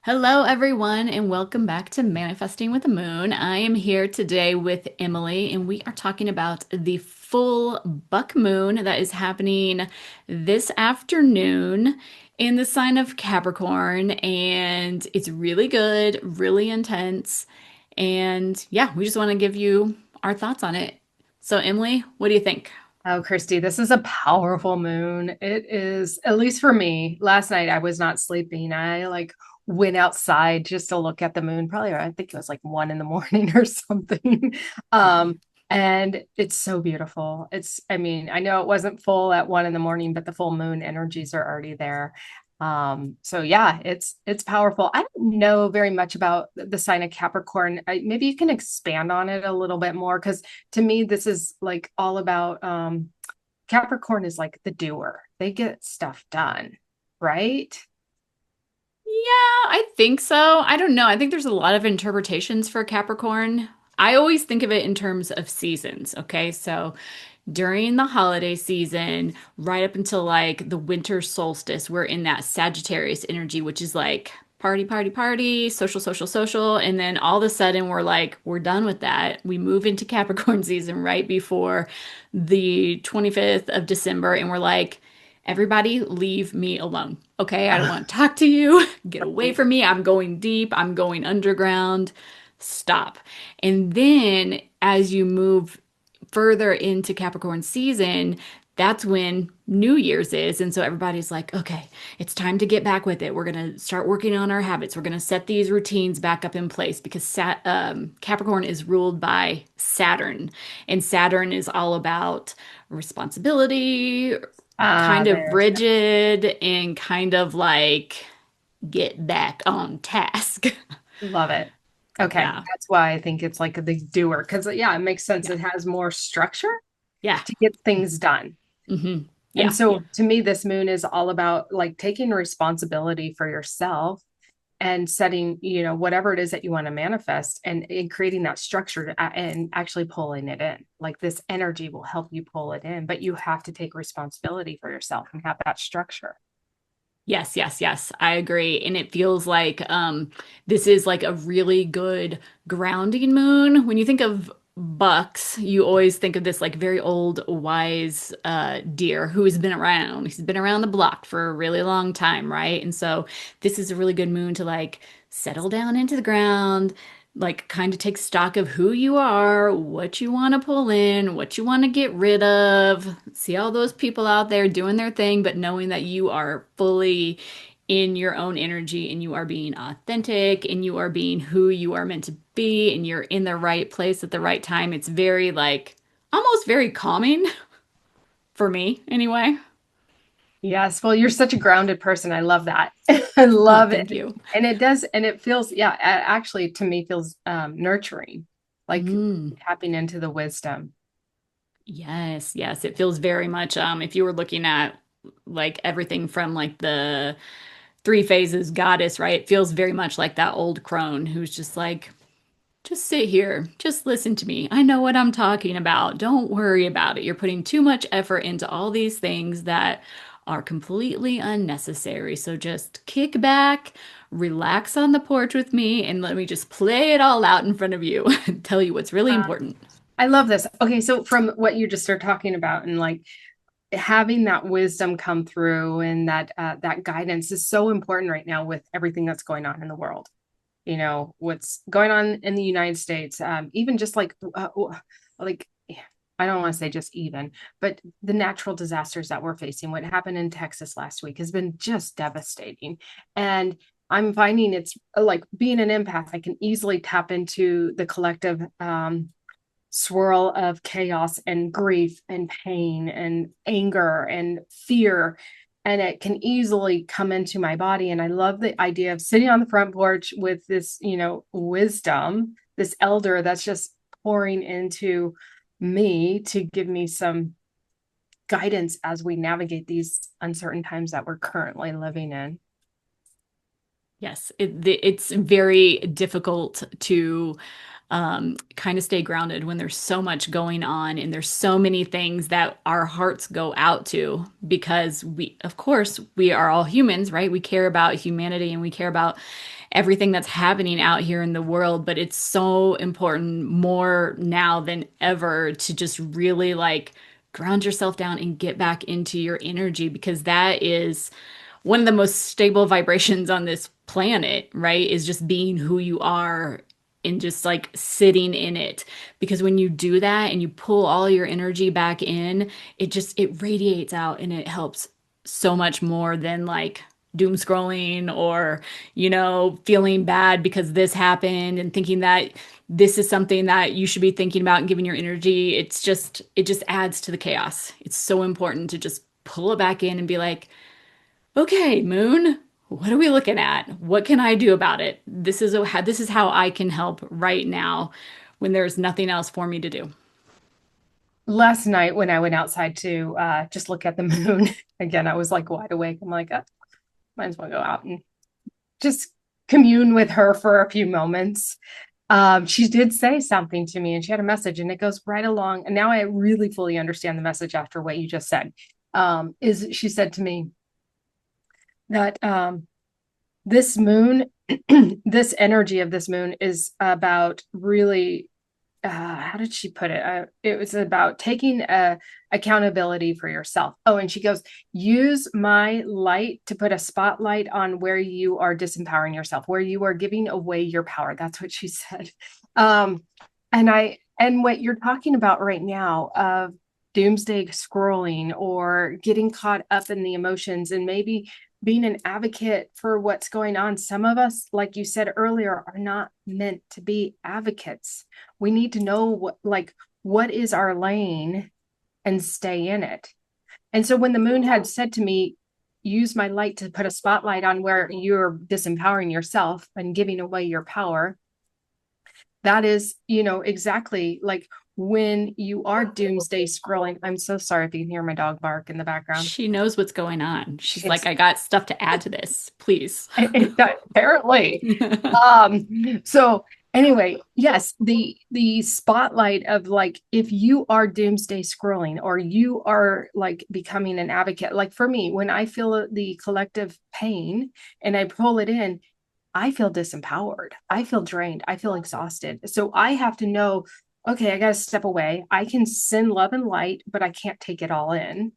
Hello, everyone, and welcome back to Manifesting with the Moon. I am here today with Emily, and we are talking about the full buck moon that is happening this afternoon in the sign of Capricorn. And it's really good, really intense. And yeah, we just want to give you our thoughts on it. So, Emily, what do you think? Oh, Kristy, this is a powerful moon. It is, at least for me. Last night I was not sleeping. I went outside just to look at the moon. Probably, I think it was like 1 in the morning or something. Um, and it's so beautiful. I mean, I know it wasn't full at 1 in the morning, but the full moon energies are already there. So yeah, it's powerful. I don't know very much about the sign of Capricorn. Maybe you can expand on it a little bit more because to me, this is like all about Capricorn is like the doer. They get stuff done, right? Yeah, I think so. I don't know. I think there's a lot of interpretations for Capricorn. I always think of it in terms of seasons. Okay. So during the holiday season, right up until like the winter solstice, we're in that Sagittarius energy, which is like party, party, party, social, social, social. And then all of a sudden, we're like, we're done with that. We move into Capricorn season right before the 25th of December, and we're like, everybody leave me alone. Okay, I don't want to talk to you. Get away Right. from me. I'm going deep. I'm going underground. Stop. And then as you move further into Capricorn season, that's when New Year's is. And so everybody's like, okay, it's time to get back with it. We're going to start working on our habits. We're going to set these routines back up in place because Capricorn is ruled by Saturn. And Saturn is all about responsibility, Ah, kind of there's rigid, and kind of like get back on task. love it. Okay, Yeah. that's why I think it's like the doer because yeah, it makes sense. Yeah. It has more structure Yeah. to get things done. And Yeah. so to me, this moon is all about like taking responsibility for yourself and setting, whatever it is that you want to manifest and creating that structure and actually pulling it in. Like this energy will help you pull it in, but you have to take responsibility for yourself and have that structure. Yes, yes, yes. I agree. And it feels like this is like a really good grounding moon. When you think of bucks, you always think of this like very old, wise deer who has been around. He's been around the block for a really long time, right? And so this is a really good moon to like settle down into the ground, like kind of take stock of who you are, what you want to pull in, what you want to get rid of. See all those people out there doing their thing, but knowing that you are fully in your own energy and you are being authentic and you are being who you are meant to be and you're in the right place at the right time. It's very like almost very calming for me anyway. Yes. Well, you're such a grounded person. I love that. I Oh, love it. thank you. And it does, and it feels, yeah, actually to me feels nurturing, like Mm. tapping into the wisdom. Yes, yes. It feels very much if you were looking at like everything from like the three phases goddess, right? It feels very much like that old crone who's just like, just sit here, just listen to me. I know what I'm talking about. Don't worry about it. You're putting too much effort into all these things that are completely unnecessary. So just kick back, relax on the porch with me, and let me just play it all out in front of you and tell you what's really important. I love this. Okay, so from what you just started talking about and like having that wisdom come through and that guidance is so important right now with everything that's going on in the world. What's going on in the United States, even just like I don't want to say just even, but the natural disasters that we're facing, what happened in Texas last week has been just devastating. And I'm finding it's like being an empath, I can easily tap into the collective swirl of chaos and grief and pain and anger and fear. And it can easily come into my body. And I love the idea of sitting on the front porch with this, wisdom, this elder that's just pouring into me to give me some guidance as we navigate these uncertain times that we're currently living in. Yes, it's very difficult to kind of stay grounded when there's so much going on and there's so many things that our hearts go out to because we, of course, we are all humans, right? We care about humanity and we care about everything that's happening out here in the world, but it's so important more now than ever to just really like ground yourself down and get back into your energy because that is one of the most stable vibrations on this planet, right? Is just being who you are and just like sitting in it. Because when you do that and you pull all your energy back in, it radiates out and it helps so much more than like doom scrolling or, feeling bad because this happened and thinking that this is something that you should be thinking about and giving your energy. It just adds to the chaos. It's so important to just pull it back in and be like, okay, Moon, what are we looking at? What can I do about it? This is how I can help right now when there's nothing else for me to do. Last night when I went outside to just look at the moon, again, I was like wide awake. I'm like, might as well go out and just commune with her for a few moments. She did say something to me and she had a message and it goes right along. And now I really fully understand the message after what you just said. Is she said to me that this moon, this energy of this moon is about really, how did she put it? It was about taking accountability for yourself. Oh, and she goes, use my light to put a spotlight on where you are disempowering yourself, where you are giving away your power. That's what she said. Um, and what you're talking about right now of doomsday scrolling or getting caught up in the emotions and maybe being an advocate for what's going on. Some of us, like you said earlier, are not meant to be advocates. We need to know what is our lane and stay in it. And so when the moon had said to me, use my light to put a spotlight on where you're disempowering yourself and giving away your power, that is, exactly like when you are doomsday scrolling. I'm so sorry if you can hear my dog bark in the background. She knows what's going on. She's like, She's I got stuff to add to this, please. apparently. So anyway, yes, the spotlight of like if you are doomsday scrolling or you are like becoming an advocate, like for me, when I feel the collective pain and I pull it in, I feel disempowered. I feel drained. I feel exhausted. So I have to know, okay, I got to step away. I can send love and light, but I can't take it all in.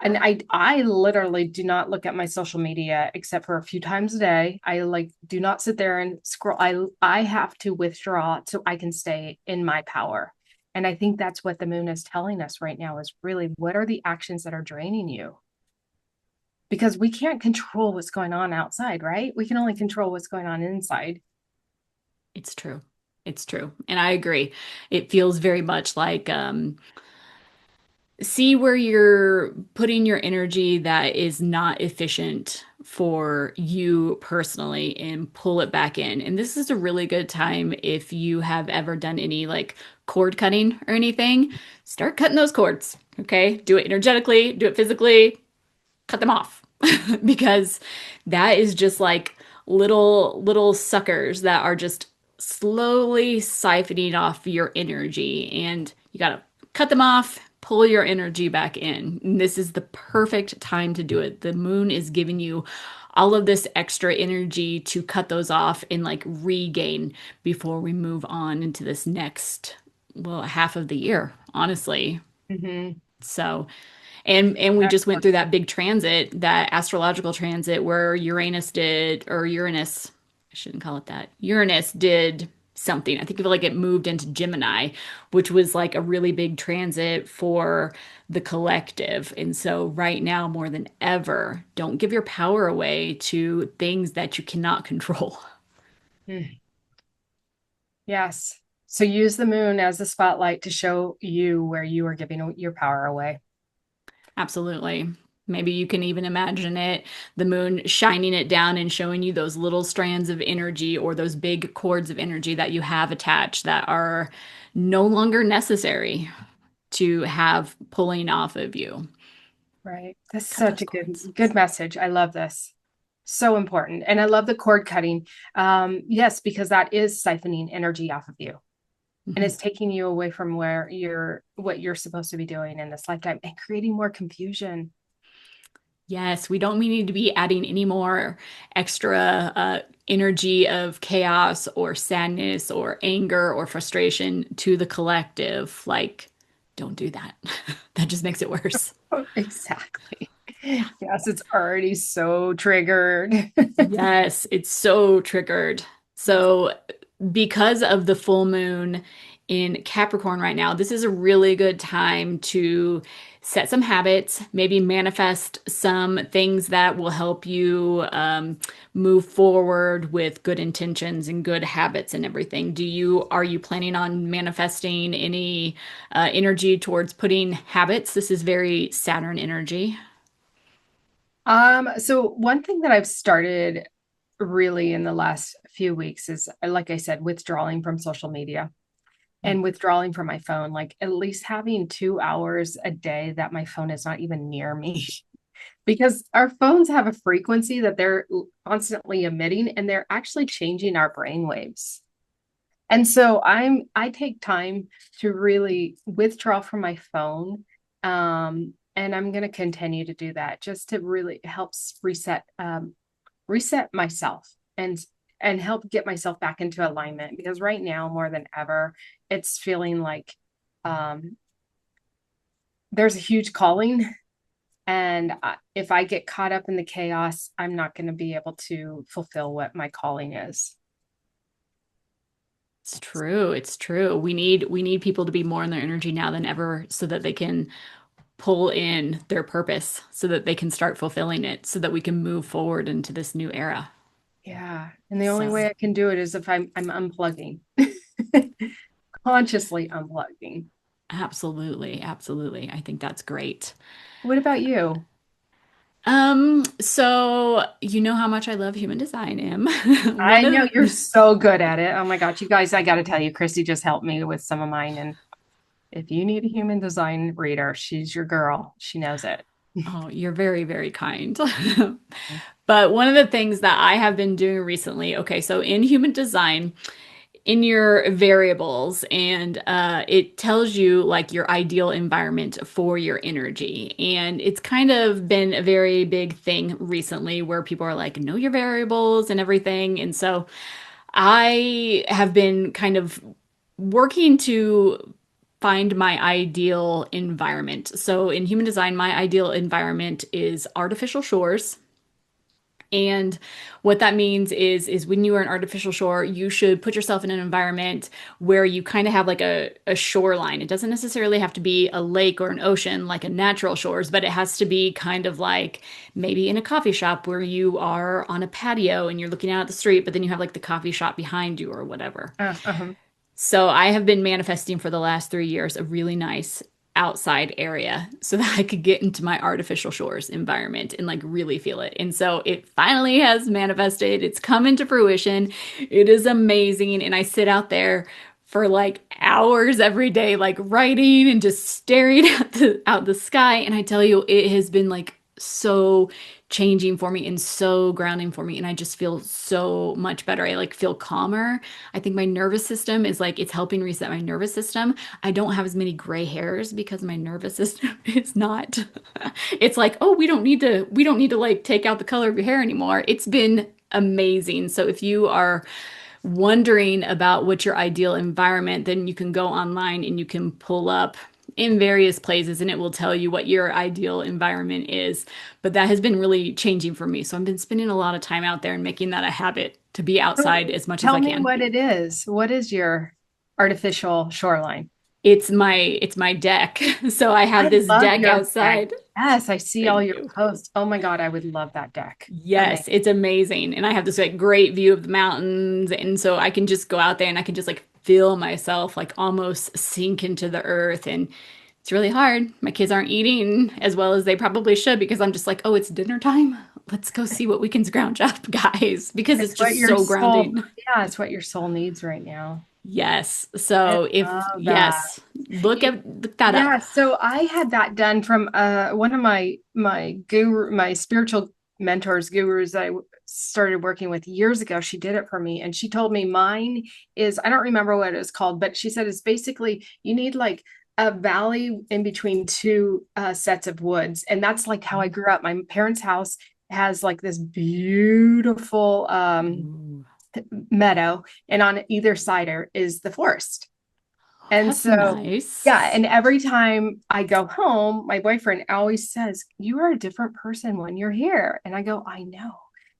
And I literally do not look at my social media except for a few times a day. I like do not sit there and scroll. I have to withdraw so I can stay in my power. And I think that's what the moon is telling us right now is really what are the actions that are draining you? Because we can't control what's going on outside, right? We can only control what's going on inside. It's true. It's true. And I agree. It feels very much like see where you're putting your energy that is not efficient for you personally and pull it back in. And this is a really good time if you have ever done any like cord cutting or anything, start cutting those cords. Okay. Do it energetically, do it physically, cut them off because that is just like little suckers that are just slowly siphoning off your energy and you got to cut them off, pull your energy back in. And this is the perfect time to do it. The moon is giving you all of this extra energy to cut those off and like regain before we move on into this next, well, half of the year, honestly. Mm-hmm. So, and we just went through that big transit, that astrological transit where Uranus did, or Uranus, I shouldn't call it that. Uranus did something. I think of it like it moved into Gemini, which was like a really big transit for the collective. And so right now, more than ever, don't give your power away to things that you cannot control. Yes. So use the moon as the spotlight to show you where you are giving your power away. Absolutely. Maybe you can even imagine it, the moon shining it down and showing you those little strands of energy or those big cords of energy that you have attached that are no longer necessary to have pulling off of you. Right. That's Cut such those a cords. good message. I love this. So important. And I love the cord cutting. Yes, because that is siphoning energy off of you. And Mhm. it's taking you away from what you're supposed to be doing in this lifetime and creating more confusion. Yes, we don't need to be adding any more extra energy of chaos or sadness or anger or frustration to the collective. Like, don't do that. That just makes it worse. Exactly. Yes, it's already so triggered. Yes, it's so triggered. Yes. So, because of the full moon in Capricorn right now, this is a really good time to set some habits, maybe manifest some things that will help you move forward with good intentions and good habits and everything. Are you planning on manifesting any energy towards putting habits? This is very Saturn energy. So one thing that I've started really in the last few weeks is, like I said, withdrawing from social media and withdrawing from my phone, like at least having 2 hours a day that my phone is not even near me. Because our phones have a frequency that they're constantly emitting and they're actually changing our brain waves. And so I take time to really withdraw from my phone. And I'm going to continue to do that just to really help reset myself and help get myself back into alignment, because right now more than ever it's feeling like um, there's a huge calling, and if I get caught up in the chaos, I'm not going to be able to fulfill what my calling is. It's true. It's true. We need people to be more in their energy now than ever so that they can pull in their purpose, so that they can start fulfilling it, so that we can move forward into this new era. Yeah, and the only So, way I can do it is if I'm unplugging. Consciously unplugging. absolutely, absolutely. I think that's great. What about you? So you know how much I love human design, Em. I One know of you're so good at it. Oh my gosh, you guys, I got to tell you, Kristy just helped me with some of mine. And if you need a human design reader, she's your girl. She knows it. Oh, you're very, very kind. But one of the things that I have been doing recently, okay, so in human design, in your variables, and it tells you like your ideal environment for your energy. And it's kind of been a very big thing recently where people are like, know your variables and everything. And so I have been kind of working to find my ideal environment. So in human design, my ideal environment is artificial shores. And what that means is when you are an artificial shore, you should put yourself in an environment where you kind of have like a shoreline. It doesn't necessarily have to be a lake or an ocean like a natural shores, but it has to be kind of like maybe in a coffee shop where you are on a patio and you're looking out at the street, but then you have like the coffee shop behind you or whatever. Uh-huh. So I have been manifesting for the last 3 years a really nice outside area so that I could get into my artificial shores environment and like really feel it. And so it finally has manifested. It's come into fruition. It is amazing. And I sit out there for like hours every day, like writing and just staring at the out the sky. And I tell you, it has been like so changing for me and so grounding for me. And I just feel so much better. I like feel calmer. I think my nervous system is like it's helping reset my nervous system. I don't have as many gray hairs because my nervous system is not. It's like, oh, we don't need to like take out the color of your hair anymore. It's been amazing. So if you are wondering about what's your ideal environment, then you can go online and you can pull up in various places and it will tell you what your ideal environment is. But that has been really changing for me. So I've been spending a lot of time out there and making that a habit to be outside So as much as tell I me can. what it is. What is your artificial shoreline? It's my deck. So I have I this love deck your deck. outside. Yes, I see all Thank your you. posts. Oh my God, I would love that deck. Yes, Amazing. it's amazing. And I have this like great view of the mountains. And so I can just go out there and I can just like feel myself like almost sink into the earth. And it's really hard. My kids aren't eating as well as they probably should because I'm just like, oh, it's dinner time. Let's go see what we can scrounge up, guys, because it's It's what just your so soul, grounding. yeah, it's what your soul needs right now. Yes. I So love that. yes, You- look that up. Yeah, so I had that done from one of my spiritual mentors, gurus. started working with years ago, she did it for me. And she told me mine is, I don't remember what it was called, but she said it's basically you need like a valley in between two sets of woods. And that's like how I grew up. My parents' house has like this beautiful Ooh, meadow, and on either side is the forest. And that's so, yeah, nice. and every time I go home, my boyfriend always says, "You are a different person when you're here." And I go, "I know.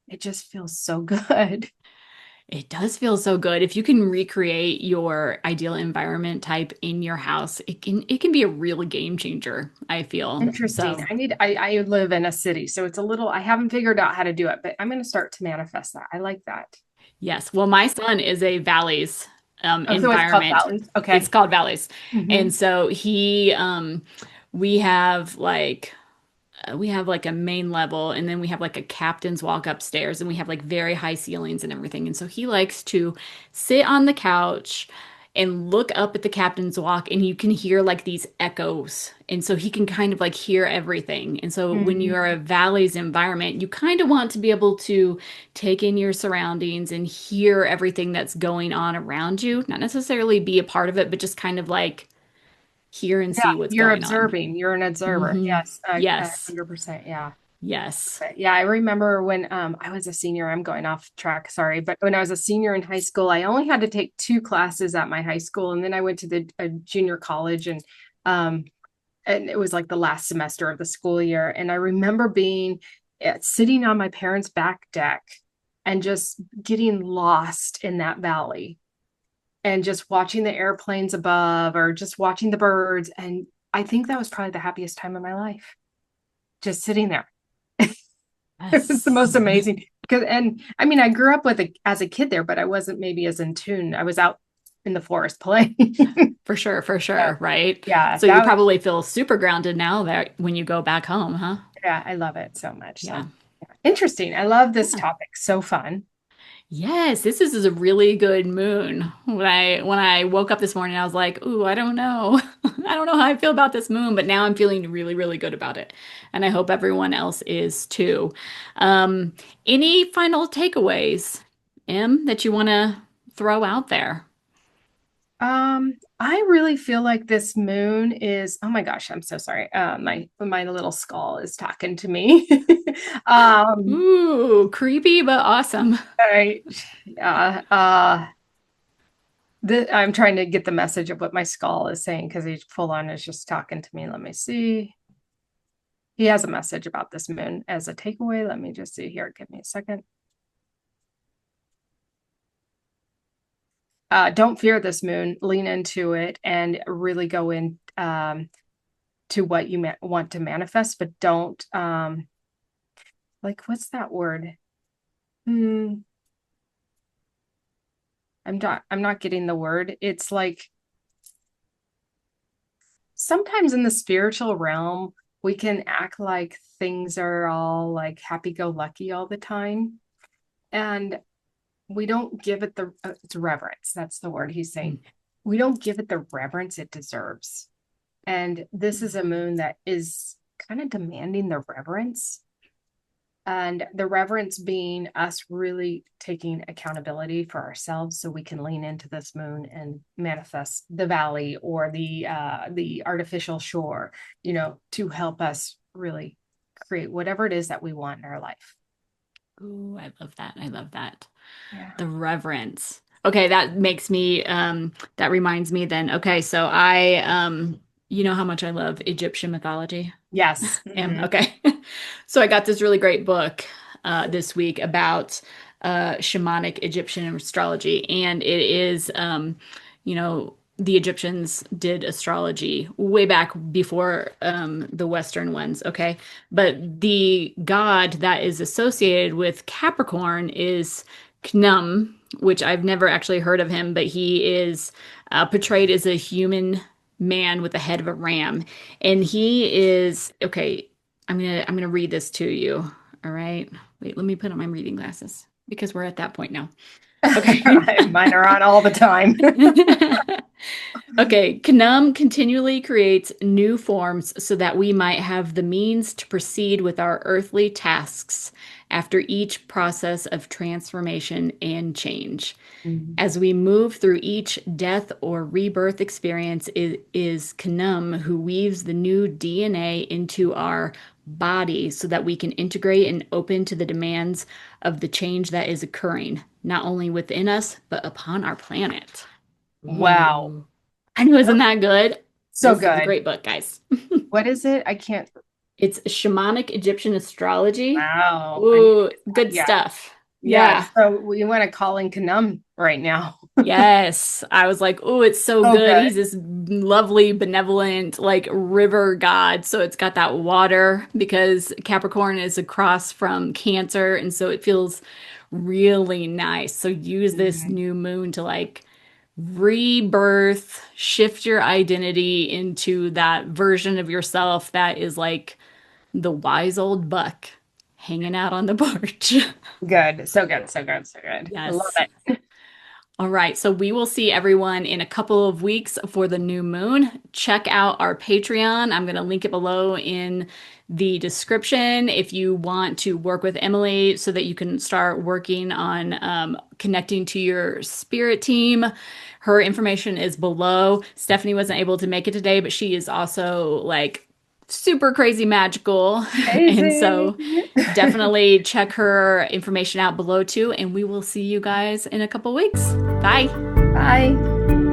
It just feels so good." It does feel so good. If you can recreate your ideal environment type in your house, it can be a real game changer, I feel. Interesting. So, I live in a city, so it's a little, I haven't figured out how to do it, but I'm going to start to manifest that. I like that. yes. Well, my son is a valleys Oh, so it's called environment. valleys. It's Okay. called valleys. Hmm. And so we have like we have like a main level and then we have like a captain's walk upstairs and we have like very high ceilings and everything. And so he likes to sit on the couch and look up at the captain's walk and you can hear like these echoes. And so he can kind of like hear everything. And so when you're a Hmm. valley's environment, you kind of want to be able to take in your surroundings and hear everything that's going on around you, not necessarily be a part of it, but just kind of like hear and Yeah, see what's you're going on. observing. You're an observer. Hmm. Yes, I Yes. 100%. Yeah. Yes. But yeah, I remember when I was a senior, I'm going off track, sorry, but when I was a senior in high school, I only had to take two classes at my high school, and then I went to the junior college, um, and it was like the last semester of the school year. And I remember being sitting on my parents' back deck and just getting lost in that valley and just watching the airplanes above or just watching the birds. And I think that was probably the happiest time of my life, just sitting there. It was the Yes. most amazing because, and I mean, I grew up with it as a kid there, but I wasn't maybe as in tune. I was out in the forest playing. For So, sure, right? yeah, So you that was, probably feel super grounded now that when you go back home, huh? yeah, I love it so much. So Yeah. yeah. Interesting. I love this Yeah. topic. So fun. Yes, this is a really good moon. When I woke up this morning, I was like, "Ooh, I don't know. I don't know how I feel about this moon," but now I'm feeling really, really good about it. And I hope everyone else is too. Um, any final takeaways, Em, that you want to throw out there? I really feel like this moon is, oh my gosh, I'm so sorry. My little skull is talking to me. Um, Ooh, creepy but awesome. I, I'm trying to get the message of what my skull is saying because he's full on is just talking to me. Let me see. He has a message about this moon as a takeaway. Let me just see here. Give me a second. Don't fear this moon. Lean into it and really go in to what you want to manifest, but don't like what's that word? Hmm, I'm not getting the word. It's like sometimes in the spiritual realm, we can act like things are all like happy-go-lucky all the time. And we don't give it the it's reverence. That's the word he's saying. We don't give it the reverence it deserves. And this is a moon that is kind of demanding the reverence. And the reverence being us really taking accountability for ourselves so we can lean into this moon and manifest the valley or the artificial shore, to help us really create whatever it is that we want in our life. Ooh, I love that. I love that. Yeah. The reverence. Okay, that reminds me then. Okay, so you know how much I love Egyptian mythology. Yes. Okay. So I got this really great book this week about shamanic Egyptian astrology, and it is the Egyptians did astrology way back before the Western ones, okay? But the god that is associated with Capricorn is Knum, which I've never actually heard of him, but he is portrayed as a human man with the head of a ram. And he is, okay, I'm gonna read this to you. All right. Wait, let me put on my reading glasses because we're at that point now. Okay. Mine are on all the time. Okay, Knum continually creates new forms so that we might have the means to proceed with our earthly tasks after each process of transformation and change. Mhm. As we move through each death or rebirth experience, it is Knum who weaves the new DNA into our body so that we can integrate and open to the demands of the change that is occurring, not only within us, but upon our planet. Wow. Ooh. I know, isn't that good? So This is a good. great book, guys. What is it? I can't. It's Shamanic Egyptian Astrology. Wow. I need Ooh, good yeah. stuff. Yeah. Yeah. So we want to call in Kanum right now. Yes. I was like, oh, it's so Oh, good. good. He's this lovely, benevolent, like river god. So it's got that water because Capricorn is across from Cancer. And so it feels really nice. So use this Mhm. new moon to like rebirth, shift your identity into that version of yourself that is like the wise old buck hanging out on the porch. Good. So good. So good. So good. I love Yes. it. All right, so we will see everyone in a couple of weeks for the new moon. Check out our Patreon. I'm going to link it below in the description if you want to work with Emily so that you can start working on connecting to your spirit team. Her information is below. Stephanie wasn't able to make it today, but she is also like super crazy magical. And Amazing. so definitely check her information out below too, and we will see you guys in a couple weeks. Bye. Bye.